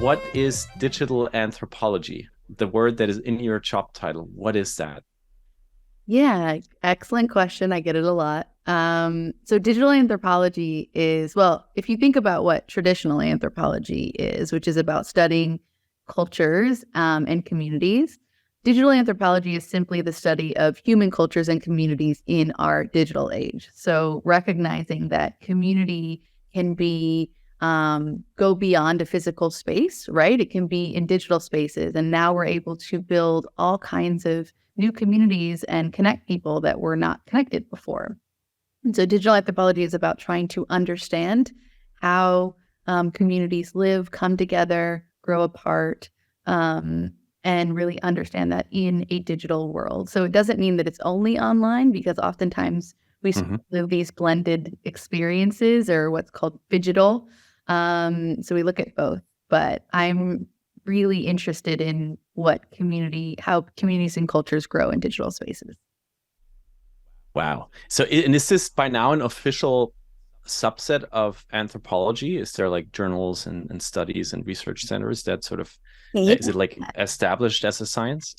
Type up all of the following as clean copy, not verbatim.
What is digital anthropology? The word that is in your job title. What is that? Yeah, excellent question. I get it a lot. So digital anthropology is, well, if you think about what traditional anthropology is, which is about studying cultures and communities, digital anthropology is simply the study of human cultures and communities in our digital age. So recognizing that community can be go beyond a physical space, right? It can be in digital spaces. And now we're able to build all kinds of new communities and connect people that were not connected before. And so digital anthropology is about trying to understand how communities live, come together, grow apart, and really understand that in a digital world. So it doesn't mean that it's only online, because oftentimes we Mhm. live these blended experiences, or what's called phygital. So we look at both, but I'm really interested in how communities and cultures grow in digital spaces. Wow. So, and is this by now an official subset of anthropology? Is there like journals and studies and research centers that sort of, Yeah. is it like established as a science?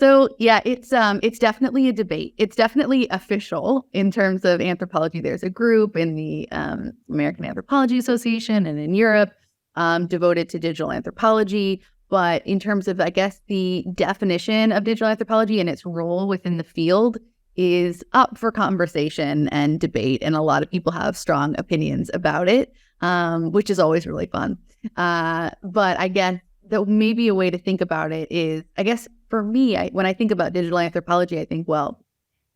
So yeah, it's definitely a debate. It's definitely official in terms of anthropology. There's a group in the American Anthropology Association and in Europe devoted to digital anthropology. But in terms of, I guess, the definition of digital anthropology and its role within the field is up for conversation and debate, and a lot of people have strong opinions about it, which is always really fun. But I guess that maybe a way to think about it is, I guess for me, when I think about digital anthropology, I think, well,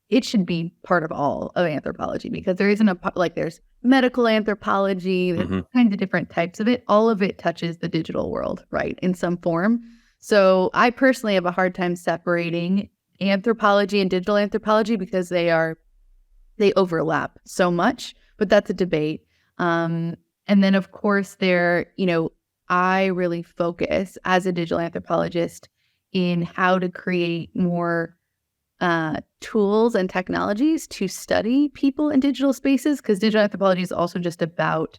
it should be part of all of anthropology, because there isn't there's medical anthropology, there's Hmm. all kinds of different types of it. All of it touches the digital world, right, in some form. So I personally have a hard time separating anthropology and digital anthropology, because they overlap so much, but that's a debate. And then of course I really focus as a digital anthropologist in how to create more tools and technologies to study people in digital spaces, because digital anthropology is also just about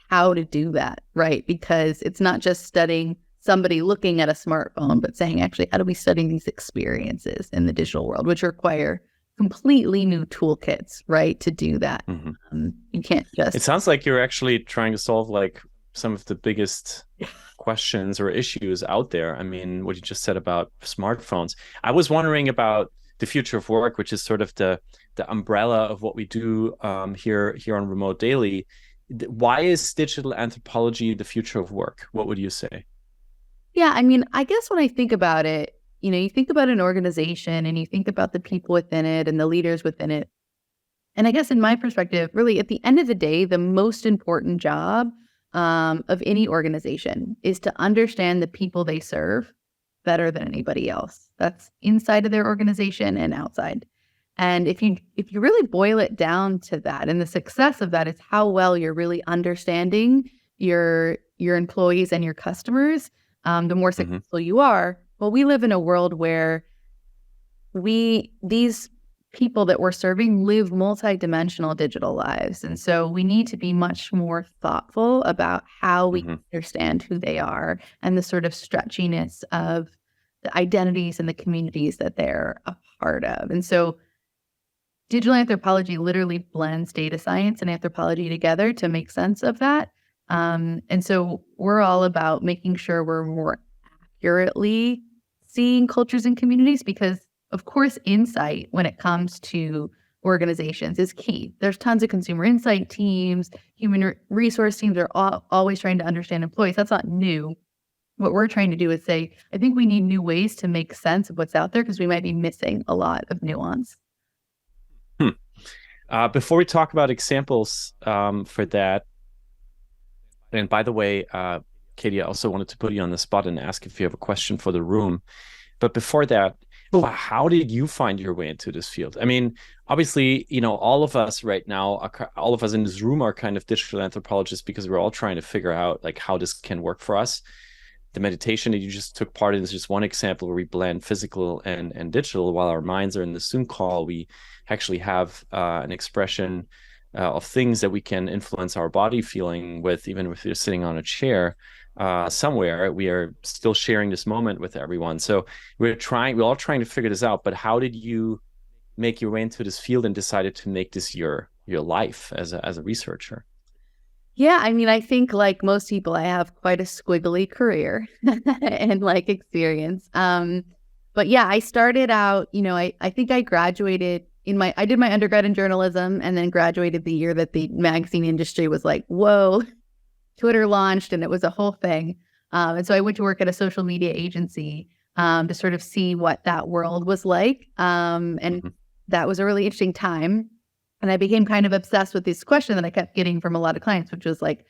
how to do that, right? Because it's not just studying somebody looking at a smartphone, but saying, actually, how do we study these experiences in the digital world, which require completely new toolkits, right, to do that. Hmm. You can't It just. sounds like you're actually trying to solve like some of the biggest questions or issues out there. I mean, what you just said about smartphones. I was wondering about the future of work, which is sort of the umbrella of what we do here on Remote Daily. Why is digital anthropology the future of work? What would you say? Yeah, I mean, I guess when I think about it, you think about an organization and you think about the people within it and the leaders within it. And I guess in my perspective, really at the end of the day, the most important job of any organization is to understand the people they serve better than anybody else. That's inside of their organization and outside. And if you really boil it down to that, and the success of that is how well you're really understanding your employees and your customers, the more Hmm. successful you are. Well, we live in a world where these people that we're serving live multidimensional digital lives. And so we need to be much more thoughtful about how we Hmm. understand who they are and the sort of stretchiness of the identities and the communities that they're a part of. And so digital anthropology literally blends data science and anthropology together to make sense of that. And so we're all about making sure we're more accurately seeing cultures and communities, because, of course, insight when it comes to organizations is key. There's tons of consumer insight teams, human resource teams are always trying to understand employees. That's not new. What we're trying to do is say, I think we need new ways to make sense of what's out there, because we might be missing a lot of nuance. Hmm. Before we talk about examples for that, and by the way, Katie, I also wanted to put you on the spot and ask if you have a question for the room. But before that, how did you find your way into this field? I mean, obviously, all of us right now, all of us in this room are kind of digital anthropologists, because we're all trying to figure out like how this can work for us. The meditation that you just took part in is just one example where we blend physical and digital while our minds are in the Zoom call. We actually have an expression of things that we can influence our body feeling with, even if you're sitting on a chair somewhere. We are still sharing this moment with everyone. So we're all trying to figure this out. But how did you make your way into this field and decided to make this your life as a researcher? Yeah, I mean, I think like most people, I have quite a squiggly career and like experience. But yeah, I started out, I think I graduated I did my undergrad in journalism and then graduated the year that the magazine industry was like, whoa, Twitter launched and it was a whole thing. And so I went to work at a social media agency to sort of see what that world was like. And that was a really interesting time. And I became kind of obsessed with this question that I kept getting from a lot of clients, which was like,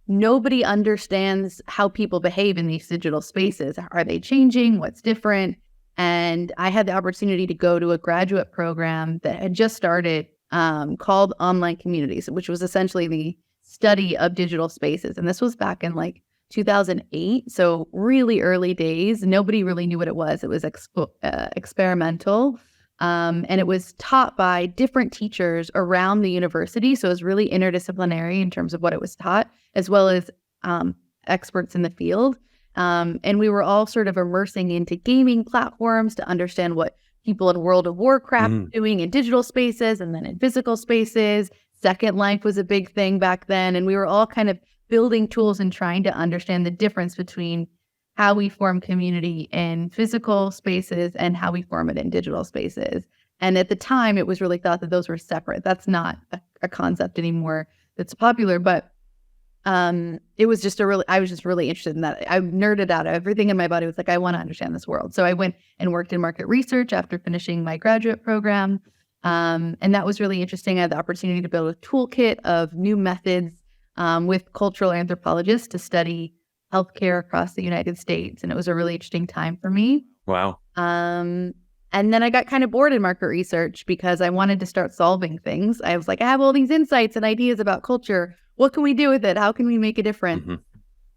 nobody understands how people behave in these digital spaces. Are they changing? What's different? And I had the opportunity to go to a graduate program that had just started called Online Communities, which was essentially the study of digital spaces. And this was back in like 2008. So really early days. Nobody really knew what it was. It was experimental. And it was taught by different teachers around the university. So it was really interdisciplinary in terms of what it was taught, as well as experts in the field. And we were all sort of immersing into gaming platforms to understand what people in World of Warcraft were doing in digital spaces and then in physical spaces. Second Life was a big thing back then. And we were all kind of building tools and trying to understand the difference between how we form community in physical spaces and how we form it in digital spaces. And at the time, it was really thought that those were separate. That's not a concept anymore that's popular, but it was just I was just really interested in that. I nerded out. Everything in my body was like, I want to understand this world. So I went and worked in market research after finishing my graduate program. And that was really interesting. I had the opportunity to build a toolkit of new methods with cultural anthropologists to study healthcare across the United States. And it was a really interesting time for me. Wow. And then I got kind of bored in market research because I wanted to start solving things. I was like, I have all these insights and ideas about culture. What can we do with it? How can we make a difference?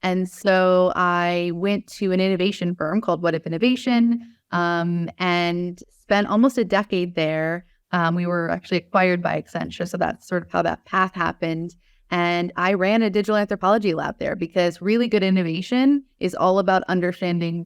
And so I went to an innovation firm called What If Innovation and spent almost a decade there. We were actually acquired by Accenture. So that's sort of how that path happened. And I ran a digital anthropology lab there because really good innovation is all about understanding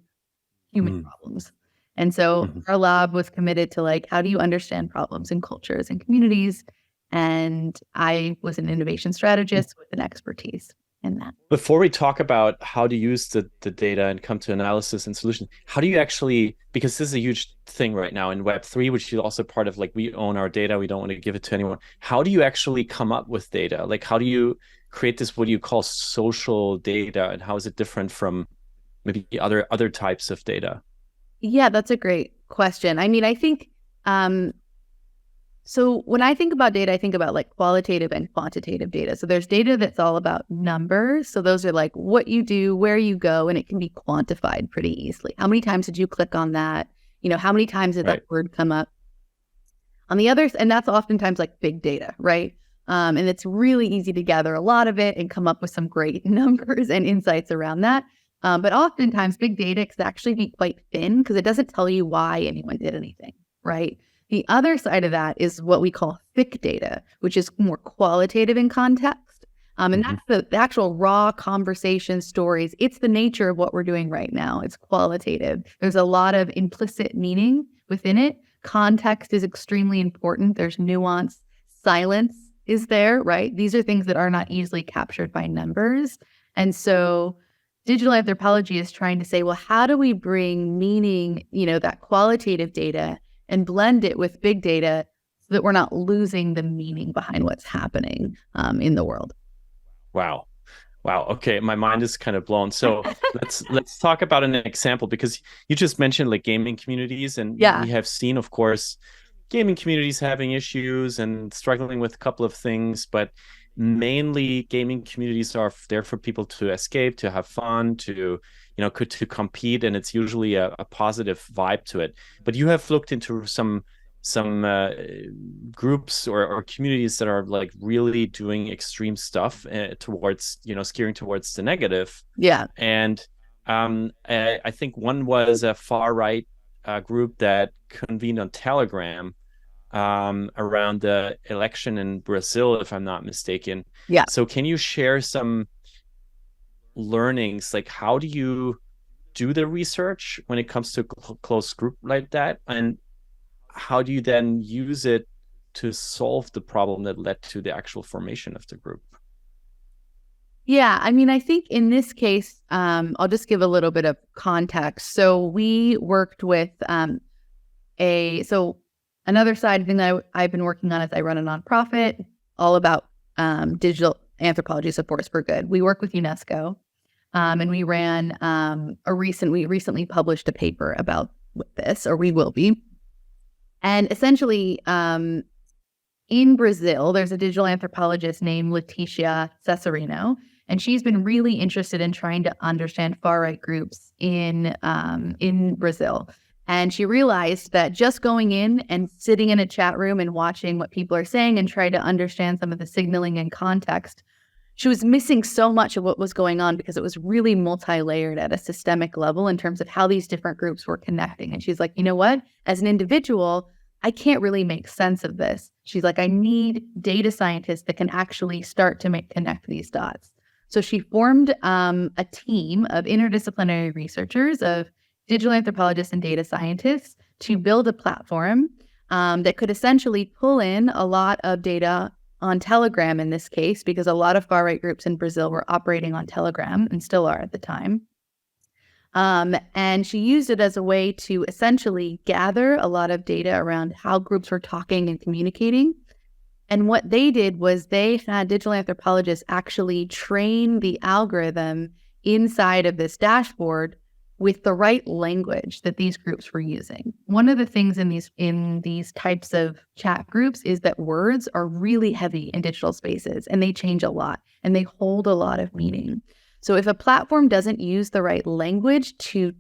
human problems. And so our lab was committed to like, how do you understand problems in cultures and communities? And I was an innovation strategist with an expertise in that. Before we talk about how to use the data and come to analysis and solution, how do you actually, because this is a huge thing right now in Web3, which is also part of like, we own our data, we don't want to give it to anyone. How do you actually come up with data? Like, how do you create this, what do you call social data? And how is it different from maybe other types of data? Yeah, that's a great question. I mean, I think, so when I think about data, I think about like qualitative and quantitative data. So there's data that's all about numbers. So those are like what you do, where you go, and it can be quantified pretty easily. How many times did you click on that? How many times did that word come up? On the others, and that's oftentimes like big data, right? And it's really easy to gather a lot of it and come up with some great numbers and insights around that. But oftentimes big data can actually be quite thin because it doesn't tell you why anyone did anything, right? The other side of that is what we call thick data, which is more qualitative in context. And that's the actual raw conversation stories. It's the nature of what we're doing right now. It's qualitative. There's a lot of implicit meaning within it. Context is extremely important. There's nuance. Silence is there, right? These are things that are not easily captured by numbers. And so digital anthropology is trying to say, well, how do we bring meaning, that qualitative data and blend it with big data so that we're not losing the meaning behind what's happening in the world. Wow. Okay, my mind is kind of blown. So let's talk about an example, because you just mentioned like gaming communities, and we have seen, of course, gaming communities having issues and struggling with a couple of things, but mainly gaming communities are there for people to escape, to have fun, to to compete, and it's usually a positive vibe to it. But you have looked into some groups or communities that are like really doing extreme stuff towards steering towards the negative. And I think one was a far right group that convened on Telegram, around the election in Brazil, if I'm not mistaken. Yeah. So can you share some learnings? Like, how do you do the research when it comes to a close group like that? And how do you then use it to solve the problem that led to the actual formation of the group? Yeah, I mean, I think in this case, I'll just give a little bit of context. So we worked with so another side thing that I've been working on is I run a nonprofit all about digital anthropology supports for good. We work with UNESCO, and we ran we recently published a paper about this, or we will be. And essentially, in Brazil, there's a digital anthropologist named Leticia Cesarino, and she's been really interested in trying to understand far-right groups in Brazil. And she realized that just going in and sitting in a chat room and watching what people are saying and try to understand some of the signaling and context, she was missing so much of what was going on because it was really multi-layered at a systemic level in terms of how these different groups were connecting. And she's like, you know what? As an individual, I can't really make sense of this. She's like, I need data scientists that can actually start to connect these dots. So she formed a team of interdisciplinary researchers, of digital anthropologists and data scientists, to build a platform that could essentially pull in a lot of data on Telegram in this case, because a lot of far-right groups in Brazil were operating on Telegram and still are at the time. And she used it as a way to essentially gather a lot of data around how groups were talking and communicating. And what they did was they had digital anthropologists actually train the algorithm inside of this dashboard with the right language that these groups were using. One of the things in these types of chat groups is that words are really heavy in digital spaces, and they change a lot and they hold a lot of meaning. So if a platform doesn't use the right language to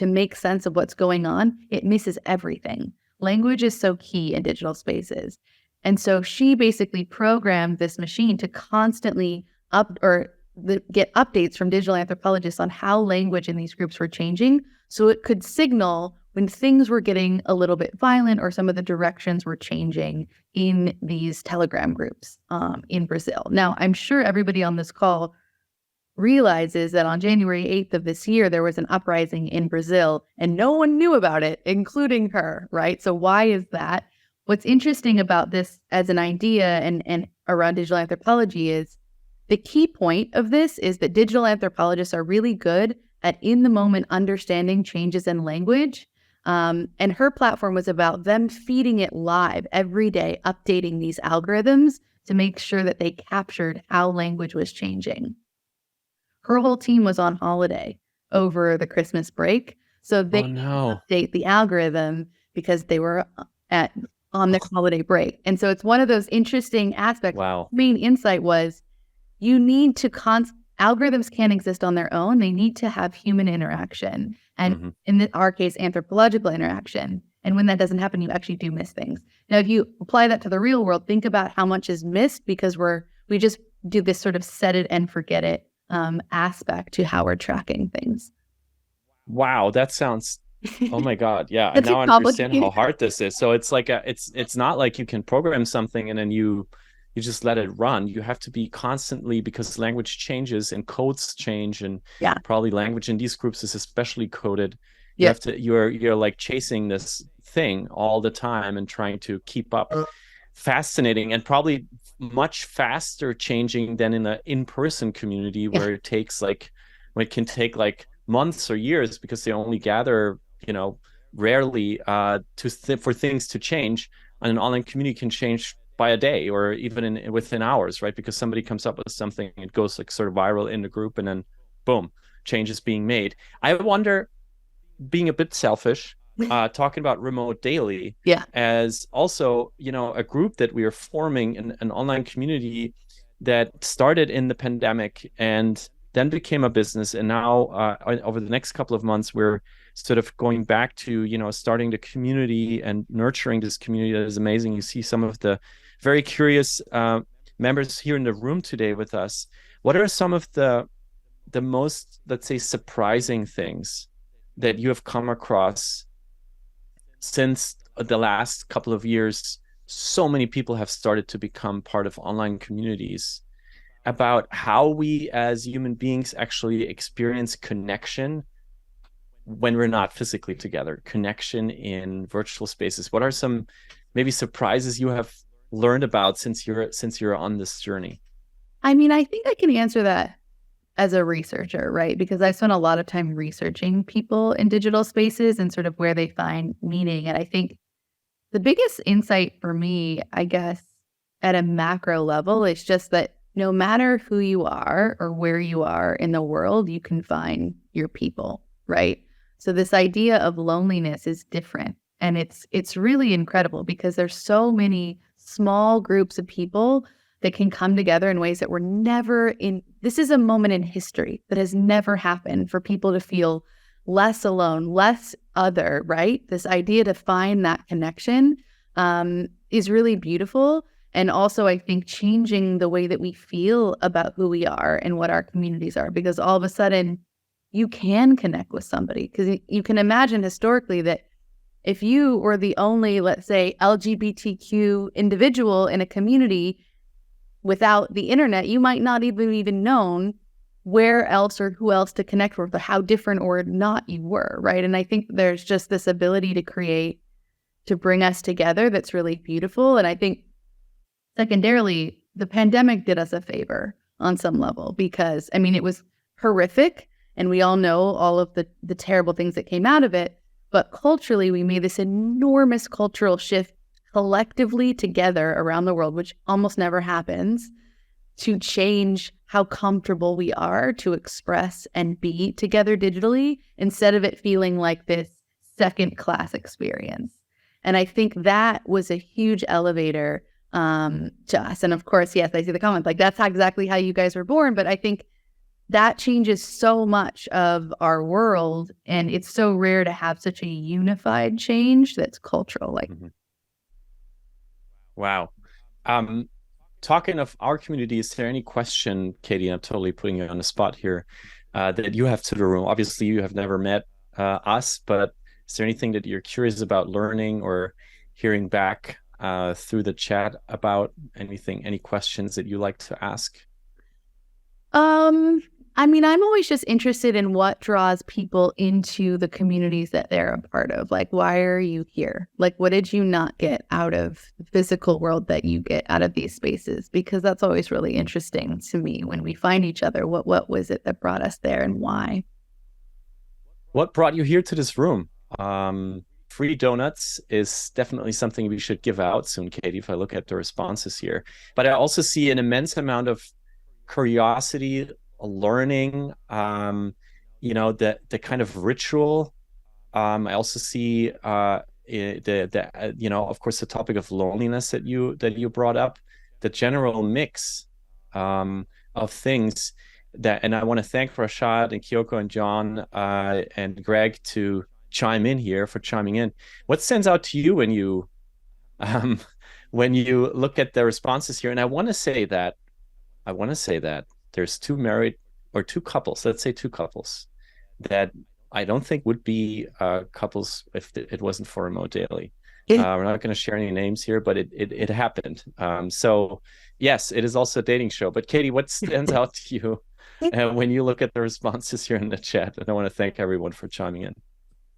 make sense of what's going on, it misses everything. Language is so key in digital spaces. And so she basically programmed this machine to constantly get updates from digital anthropologists on how language in these groups were changing, so it could signal when things were getting a little bit violent or some of the directions were changing in these Telegram groups in Brazil. Now, I'm sure everybody on this call realizes that on January 8th of this year, there was an uprising in Brazil and no one knew about it, including her, right? So why is that? What's interesting about this as an idea and around digital anthropology is the key point of this is that digital anthropologists are really good at in the moment understanding changes in language. And her platform was about them feeding it live every day, updating these algorithms to make sure that they captured how language was changing. Her whole team was on holiday over the Christmas break, so they didn't update the algorithm because they were on their holiday break. And so it's one of those interesting aspects. Wow. Main insight was you need to algorithms can't exist on their own. They need to have human interaction. And in our case, anthropological interaction. And when that doesn't happen, you actually do miss things. Now, if you apply that to the real world, think about how much is missed because we just do this sort of set it and forget it aspect to how we're tracking things. Wow, that sounds, oh my God. Yeah. And now I understand how hard this is. So it's like it's not like you can program something and then you just let it run. You have to be constantly, because language changes and codes change, and probably language in these groups is especially coded. You have to, you're like chasing this thing all the time and trying to keep up. Fascinating, and probably much faster changing than in an in-person community where it can take like months or years because they only gather, rarely for things to change. And an online community can change by a day or even within hours, right? Because somebody comes up with something, it goes like sort of viral in the group, and then boom, change is being made. I wonder, being a bit selfish, talking about remote daily as also, a group that we are forming in an online community that started in the pandemic and then became a business. And now over the next couple of months, we're sort of going back to, starting the community and nurturing this community. That is amazing. You see some of the very curious members here in the room today with us. What are some of the most, let's say, surprising things that you have come across since the last couple of years, so many people have started to become part of online communities about how we as human beings actually experience connection when we're not physically together, connection in virtual spaces. What are some maybe surprises you have learned about since you're on this journey? I mean, I think I can answer that as a researcher, right? Because I spent a lot of time researching people in digital spaces and sort of where they find meaning. And I think the biggest insight for me, I guess, at a macro level is just that no matter who you are or where you are in the world, you can find your people, right? So this idea of loneliness is different. And it's really incredible because there's so many small groups of people that can come together in ways that were never in. This is a moment in history that has never happened for people to feel less alone, less other, right? This idea to find that connection is really beautiful. And also, I think, changing the way that we feel about who we are and what our communities are, because all of a sudden you can connect with somebody. Because you can imagine historically that if you were the only, let's say, LGBTQ individual in a community without the internet, you might not even known where else or who else to connect with, or how different or not you were, right? And I think there's just this ability to create, to bring us together that's really beautiful. And I think secondarily, the pandemic did us a favor on some level because, I mean, it was horrific and we all know all of the terrible things that came out of it. But culturally, we made this enormous cultural shift collectively together around the world, which almost never happens, to change how comfortable we are to express and be together digitally instead of it feeling like this second class experience. And I think that was a huge elevator to us. And of course, yes, I see the comment, like that's exactly how you guys were born. But I think that changes so much of our world. And it's so rare to have such a unified change that's cultural. Like, Wow. Talking of our community, is there any question, Katie, I'm totally putting you on the spot here, that you have to the room? Obviously, you have never met us, but is there anything that you're curious about learning or hearing back through the chat about anything, any questions that you like to ask? I mean, I'm always just interested in what draws people into the communities that they're a part of. Like, why are you here? Like, what did you not get out of the physical world that you get out of these spaces? Because that's always really interesting to me when we find each other. What was it that brought us there and why? What brought you here to this room? Free donuts is definitely something we should give out soon, Katie, if I look at the responses here. But I also see an immense amount of curiosity, learning, the kind of ritual. I also see of course, the topic of loneliness that you brought up, the general mix of things that, and I want to thank Rashad and Kyoko and John and Greg to chiming in. What stands out to you when you look at the responses here? And I want to say that there's two couples, let's say two couples, that I don't think would be couples if it wasn't for Remote Daily. We're not going to share any names here, but it happened. So yes, it is also a dating show. But Katie, what stands out to you when you look at the responses here in the chat? And I want to thank everyone for chiming in.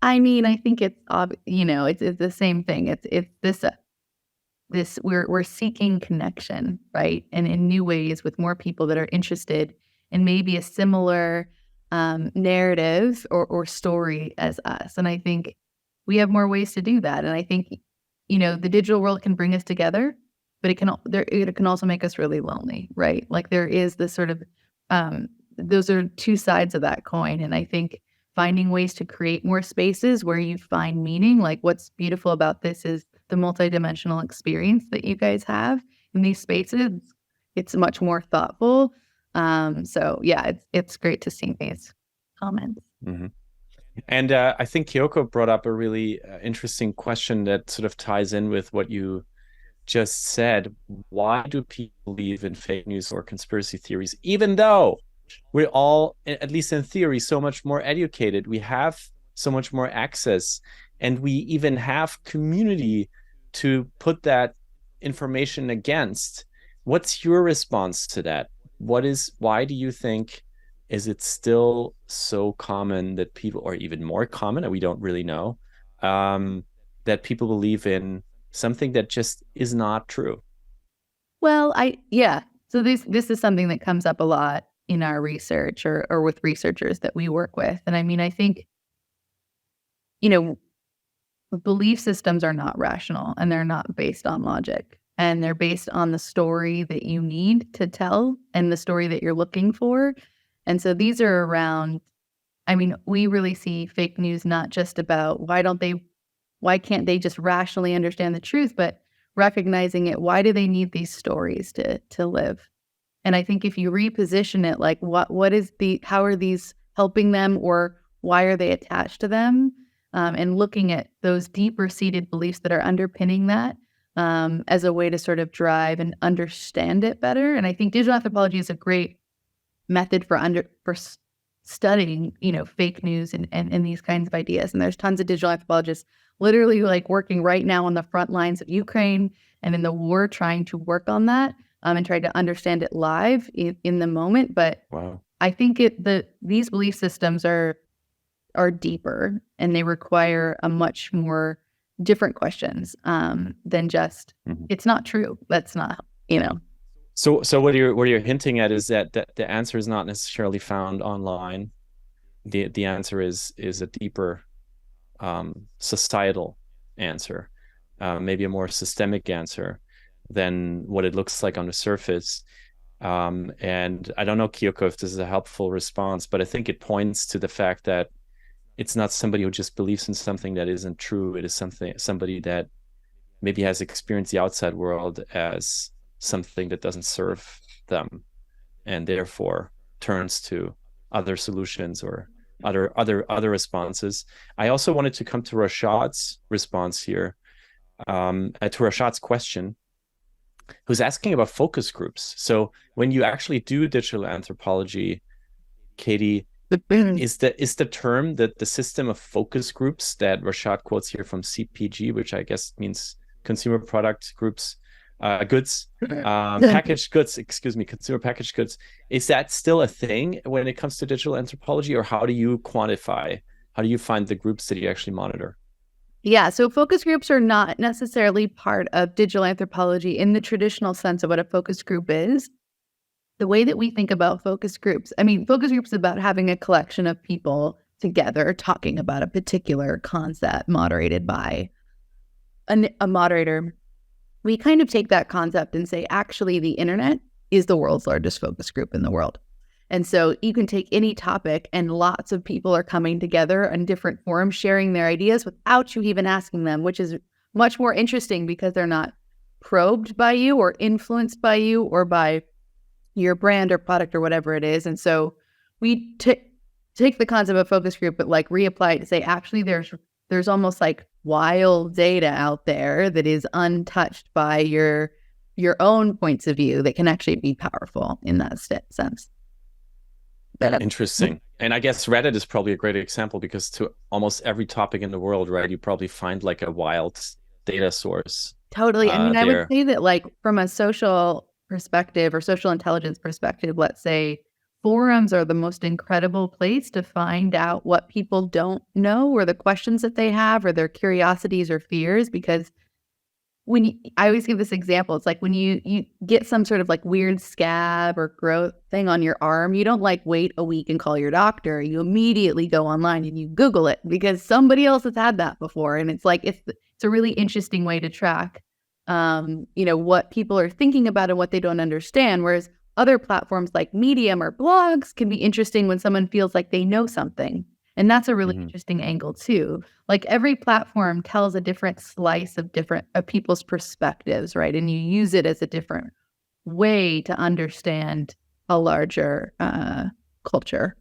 I mean, I think it's the same thing. It's this we're seeking connection, right? And in new ways with more people that are interested in maybe a similar narrative or story as us. And I think we have more ways to do that. And I think, the digital world can bring us together, but it can also make us really lonely, right? Like there is this sort of, those are two sides of that coin. And I think finding ways to create more spaces where you find meaning, like what's beautiful about this is the multidimensional experience that you guys have in these spaces. It's much more thoughtful. So yeah, it's great to see these comments. Mm-hmm. And I think Kyoko brought up a really interesting question that sort of ties in with what you just said. Why do people believe in fake news or conspiracy theories, even though we're all, at least in theory, so much more educated? We have so much more access. and we even have community to put that information against. What's your response to that? Why do you think is it still so common that people, or even more common, and we don't really know, that people believe in something that just is not true? Well, yeah. So this is something that comes up a lot in our research or with researchers that we work with. And I mean, I think, you know, belief systems are not rational and they're not based on logic. And they're based on the story that you need to tell and the story that you're looking for. And so these are around, I mean, we really see fake news not just about why can't they just rationally understand the truth, but recognizing it, why do they need these stories to live? And I think if you reposition it, like how are these helping them, or why are they attached to them? And looking at those deeper seated beliefs that are underpinning that, as a way to sort of drive and understand it better. And I think digital anthropology is a great method for studying, fake news and these kinds of ideas. And there's tons of digital anthropologists literally like working right now on the front lines of Ukraine and in the war, trying to work on that, and try to understand it live in the moment. But wow. I think these belief systems are deeper, and they require a much more different questions than just it's not true. That's not, So what you're hinting at is that the answer is not necessarily found online. The answer is a deeper societal answer, maybe a more systemic answer than what it looks like on the surface. And I don't know, Kyoko, if this is a helpful response, but I think it points to the fact that it's not somebody who just believes in something that isn't true. It is somebody that maybe has experienced the outside world as something that doesn't serve them, and therefore turns to other solutions or other responses. I also wanted to come to Rashad's response here, to Rashad's question, who's asking about focus groups. So when you actually do digital anthropology, Katie, is the term that the system of focus groups that Rashad quotes here from CPG, which I guess means consumer product groups, goods, packaged goods, consumer packaged goods. Is that still a thing when it comes to digital anthropology, or how do you find the groups that you actually monitor? Yeah, so focus groups are not necessarily part of digital anthropology in the traditional sense of what a focus group is. The way that we think about focus groups, focus groups is about having a collection of people together talking about a particular concept moderated by a moderator. We kind of take that concept and say, actually, the internet is the world's largest focus group in the world. And so you can take any topic and lots of people are coming together in different forums, sharing their ideas without you even asking them, which is much more interesting because they're not probed by you or influenced by you or by your brand or product or whatever it is. And so we take the concept of focus group, but like reapply it to say, actually, there's almost like wild data out there that is untouched by your own points of view that can actually be powerful in that sense. Interesting. And I guess Reddit is probably a great example, because to almost every topic in the world, right, you probably find like a wild data source. Totally. I would say that, like, from a social perspective or social intelligence perspective, let's say forums are the most incredible place to find out what people don't know, or the questions that they have, or their curiosities or fears. Because I always give this example, it's like when you get some sort of like weird scab or growth thing on your arm, you don't like wait a week and call your doctor. You immediately go online and you Google it because somebody else has had that before. And it's like, it's a really interesting way to track, what people are thinking about and what they don't understand. Whereas other platforms like Medium or blogs can be interesting when someone feels like they know something. And that's a really interesting angle too. Like, every platform tells a different slice of people's perspectives, right? And you use it as a different way to understand a larger culture.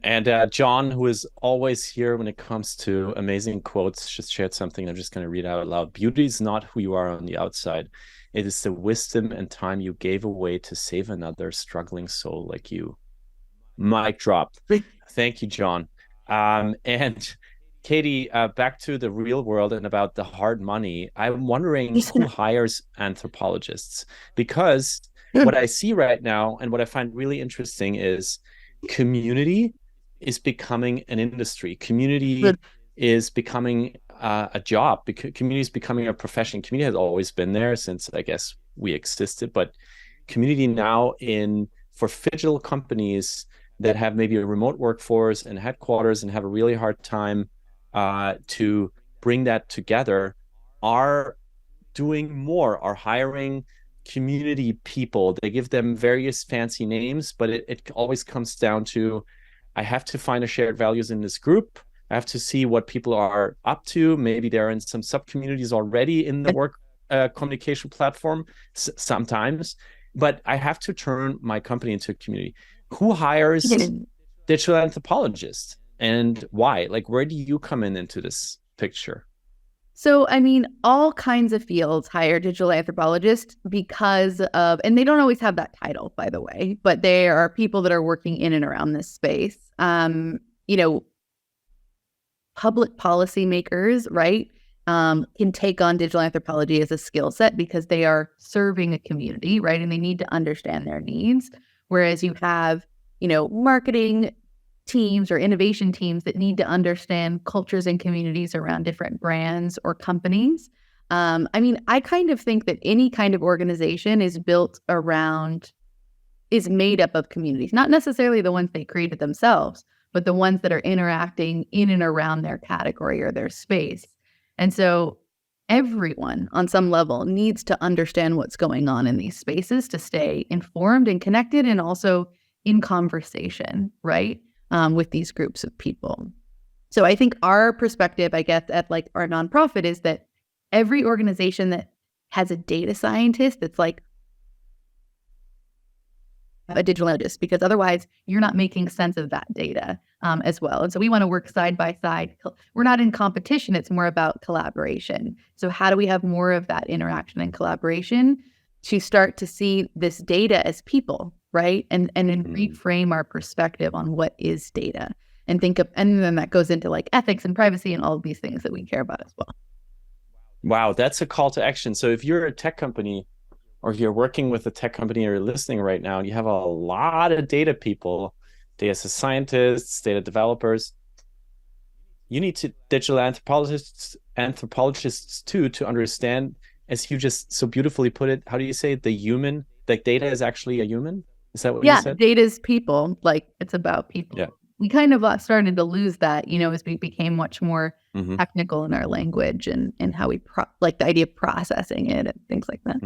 And John, who is always here when it comes to amazing quotes, just shared something I'm just going to read out loud. Beauty is not who you are on the outside. It is the wisdom and time you gave away to save another struggling soul like you. Mic drop. Thank you, John. And Katie, back to the real world and about the hard money. I'm wondering who hires anthropologists, because what I see right now and what I find really interesting is community is becoming an industry. Community is becoming a job. Community is becoming a profession. Community has always been there since, I guess, we existed, but community now for digital companies that have maybe a remote workforce and headquarters and have a really hard time to bring that together, are doing more, are hiring community people. They give them various fancy names, but it always comes down to, I have to find a shared values in this group. I have to see what people are up to. Maybe they're in some sub communities already in the work communication platform sometimes, but I have to turn my company into a community. Who hires digital anthropologists and why? Like, where do you come into this picture? So, I mean, all kinds of fields hire digital anthropologists because of, and they don't always have that title, by the way, but they are people that are working in and around this space. You know, public policy makers, right, can take on digital anthropology as a skill set because they are serving a community, right? And they need to understand their needs. Whereas you have, marketing teams or innovation teams that need to understand cultures and communities around different brands or companies. I mean, I kind of think that any kind of organization is made up of communities, not necessarily the ones they created themselves, but the ones that are interacting in and around their category or their space. And so everyone on some level needs to understand what's going on in these spaces to stay informed and connected and also in conversation, right? With these groups of people. So I think our perspective, I guess, at like our nonprofit is that every organization that has a data scientist that's like a digital analyst, because otherwise you're not making sense of that data as well. And so we want to work side by side. We're not in competition. It's more about collaboration. So how do we have more of that interaction and collaboration to start to see this data as people, right? And then reframe our perspective on what is data and and then that goes into like ethics and privacy and all of these things that we care about as well. Wow, that's a call to action. So if you're a tech company, or if you're working with a tech company or you're listening right now, and you have a lot of data people, data scientists, data developers, you need to digital anthropologists too, to understand, as you just so beautifully put it, how do you say it? The human, like data is actually a human? Is that what you said? Yeah, data is people, like it's about people. Yeah. We kind of started to lose that, as we became much more technical in our language and how we, like the idea of processing it and things like that.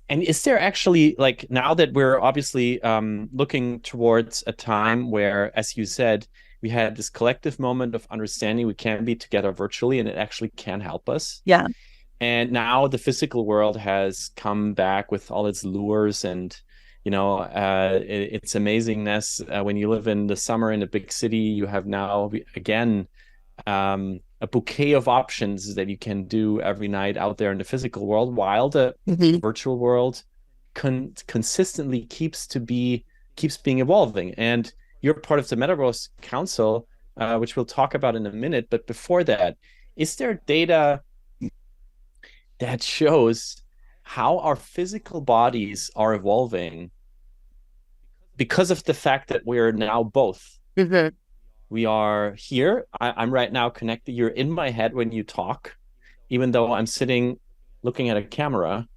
And is there actually, like, now that we're obviously looking towards a time where, as you said, we had this collective moment of understanding we can be together virtually and it actually can help us. Yeah. And now the physical world has come back with all its lures and, its amazingness. When you live in the summer in a big city, you have now, again, a bouquet of options that you can do every night out there in the physical world, while the virtual world consistently keeps being evolving. And you're part of the Metaverse Council, which we'll talk about in a minute. But before that, is there data that shows how our physical bodies are evolving because of the fact that we're now both? We are here. I'm right now connected. You're in my head when you talk, even though I'm sitting looking at a camera.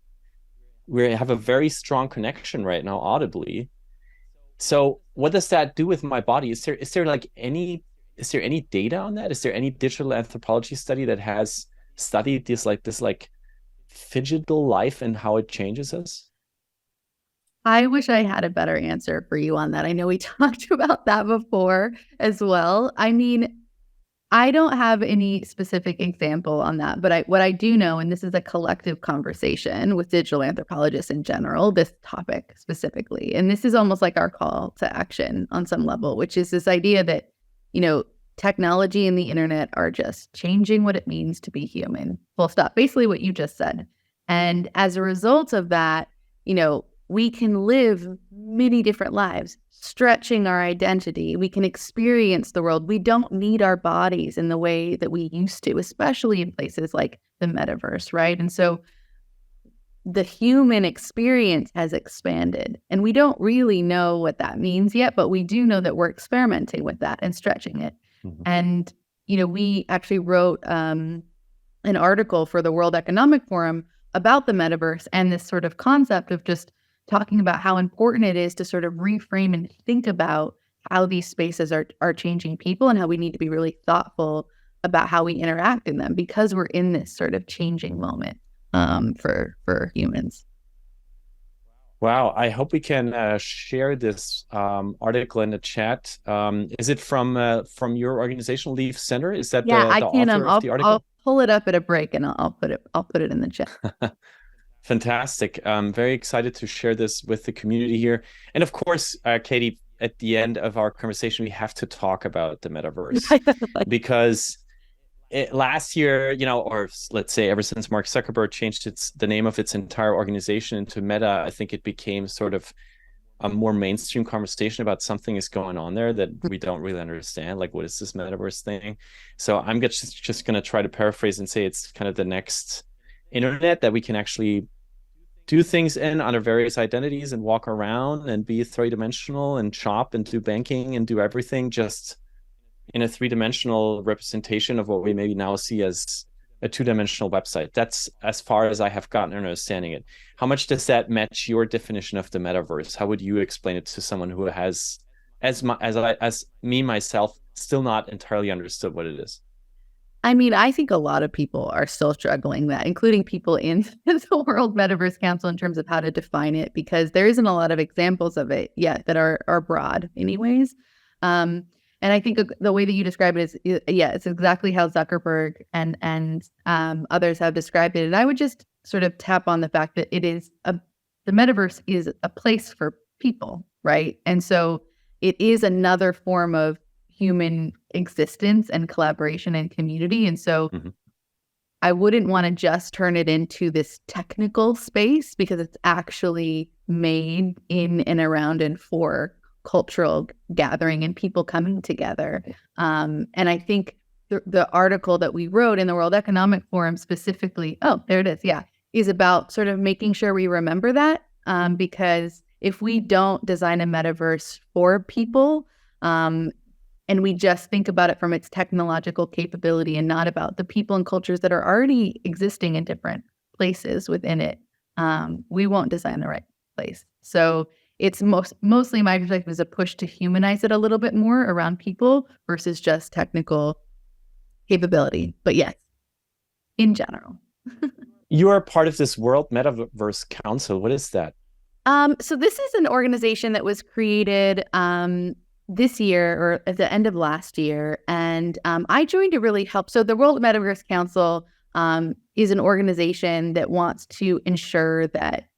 We have a very strong connection right now, audibly. So what does that do with my body? Is there any data on that? Is there any digital anthropology study that has studied this digital life and how it changes us? I wish I had a better answer for you on that. I know we talked about that before as well. I mean, I don't have any specific example on that, but what I do know, and this is a collective conversation with digital anthropologists in general, this topic specifically, and this is almost like our call to action on some level, which is this idea that, technology and the internet are just changing what it means to be human. Full stop. Basically what you just said. And as a result of that, we can live many different lives, stretching our identity. We can experience the world. We don't need our bodies in the way that we used to, especially in places like the metaverse, right? And so the human experience has expanded, and we don't really know what that means yet, but we do know that we're experimenting with that and stretching it. Mm-hmm. And, we actually wrote an article for the World Economic Forum about the metaverse and this sort of concept of just talking about how important it is to sort of reframe and think about how these spaces are changing people and how we need to be really thoughtful about how we interact in them, because we're in this sort of changing moment for humans. Wow. I hope we can share this article in the chat. Is it from your organization, Liiv Center? Is that the author of the article? I'll pull it up at a break and I'll put it in the chat. Fantastic. I'm very excited to share this with the community here. And of course, Katie, at the end of our conversation, we have to talk about the metaverse because last year, or let's say ever since Mark Zuckerberg changed the name of its entire organization into Meta, I think it became sort of a more mainstream conversation about something is going on there that we don't really understand. Like, what is this metaverse thing? So I'm just going to try to paraphrase and say it's kind of the next internet that we can actually do things in under various identities and walk around and be three-dimensional and shop and do banking and do everything just in a three-dimensional representation of what we maybe now see as a two-dimensional website. That's as far as I have gotten understanding it. How much does that match your definition of the metaverse? How would you explain it to someone who has, as me myself, still not entirely understood what it is? I mean, I think a lot of people are still struggling that, including people in the World Metaverse Council, in terms of how to define it, because there isn't a lot of examples of it yet that are broad anyways. And I think the way that you describe it is, it's exactly how Zuckerberg and others have described it. And I would just sort of tap on the fact that the metaverse is a place for people, right? And so it is another form of human existence and collaboration and community. And so I wouldn't want to just turn it into this technical space, because it's actually made in and around and for cultural gathering and people coming together. And I think the article that we wrote in the World Economic Forum specifically, there it is, is about sort of making sure we remember that, because if we don't design a metaverse for people, and we just think about it from its technological capability and not about the people and cultures that are already existing in different places within it, we won't design the right place. So it's mostly my perspective is a push to humanize it a little bit more around people versus just technical capability. But yes, in general. You are part of this World Metaverse Council. What is that? So this is an organization that was created this year, or at the end of last year. And I joined to really help. So the World Metaverse Council is an organization that wants to ensure that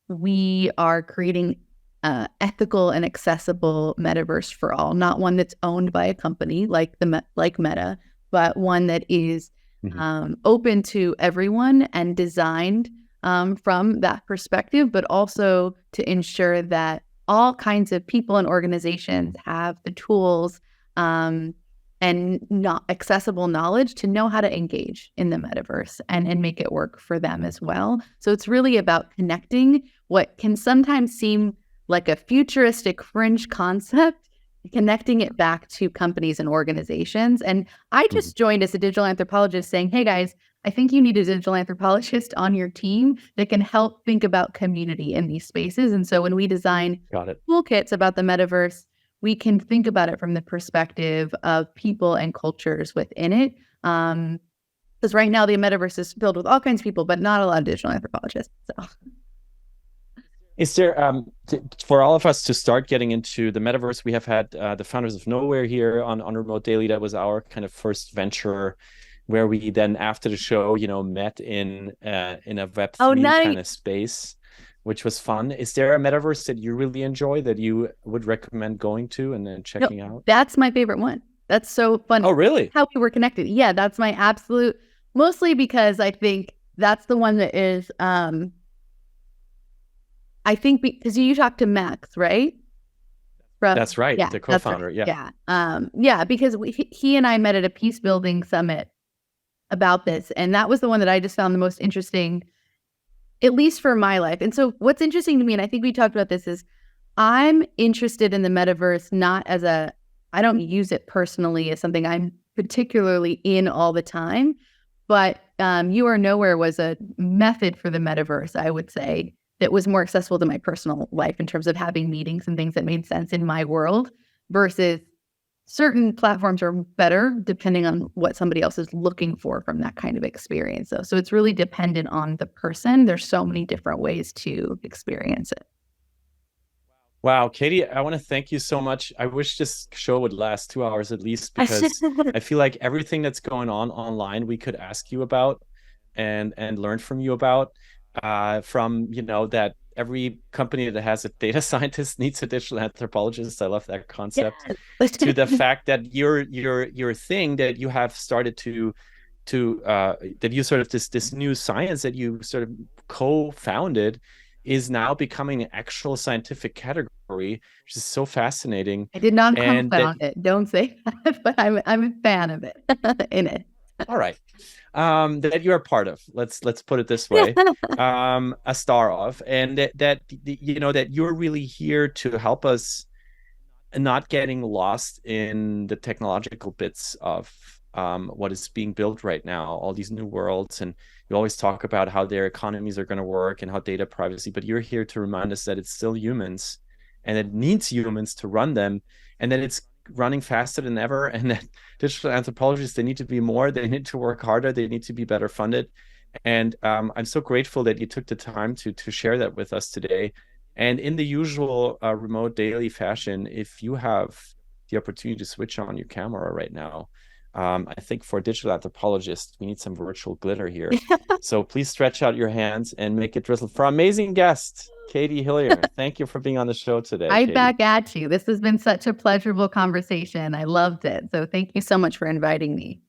we are creating ethical and accessible metaverse for all, not one that's owned by a company like Meta, but one that is open to everyone and designed from that perspective, but also to ensure that all kinds of people and organizations have the tools and not accessible knowledge to know how to engage in the metaverse and make it work for them as well. So it's really about connecting what can sometimes seem like a futuristic fringe concept, connecting it back to companies and organizations. And I just joined as a digital anthropologist saying, hey guys, I think you need a digital anthropologist on your team that can help think about community in these spaces. And so when we design toolkits about the metaverse, we can think about it from the perspective of people and cultures within it. Because right now the metaverse is filled with all kinds of people, but not a lot of digital anthropologists. So. Is there, for all of us to start getting into the metaverse, we have had the founders of Nowhere here on Remote Daily. That was our kind of first venture, where we then, after the show, met in a Web3 kind of space, which was fun. Is there a metaverse that you really enjoy that you would recommend going to and then checking out? That's my favorite one. That's so fun. Oh, really? How we were connected. Yeah, that's my absolute, mostly because I think that's the one that is I think because you talked to Max, right? That's right, Yeah, the that's co-founder. right. Yeah. Yeah, because he and I met at a peace building summit about this, and that was the one that I just found the most interesting, at least for my life. And so what's interesting to me, and I think we talked about this, is I'm interested in the metaverse not as I don't use it personally as something I'm particularly in all the time, but You Are Nowhere was a method for the metaverse, I would say, that was more accessible to my personal life in terms of having meetings and things that made sense in my world, versus certain platforms are better depending on what somebody else is looking for from that kind of experience. So it's really dependent on the person. There's so many different ways to experience it. Wow, Katie, I want to thank you so much. I wish this show would last 2 hours at least, because I feel like everything that's going on online we could ask you about and learn from you about. From that every company that has a data scientist needs a digital anthropologist. I love that concept. To the fact that your thing that you have started to that you sort of this new science that you sort of co-founded is now becoming an actual scientific category, which is so fascinating. I did not And that, co-found it. Don't say that, but I'm a fan of it in it. all right, that you're a part of. Let's put it this way, a star of, and that you're really here to help us not getting lost in the technological bits of what is being built right now, all these new worlds. And you always talk about how their economies are going to work and how data privacy, but you're here to remind us that it's still humans and it needs humans to run them, and that it's running faster than ever, and that digital anthropologists, they need to be more, they need to work harder, they need to be better funded. And I'm so grateful that you took the time to share that with us today. And in the usual remote daily fashion, if you have the opportunity to switch on your camera right now, I think for digital anthropologists, we need some virtual glitter here. So please stretch out your hands and make it drizzle. For our amazing guest, Katie Hillier, thank you for being on the show today. Right Katie. back at you. This has been such a pleasurable conversation. I loved it. So thank you so much for inviting me.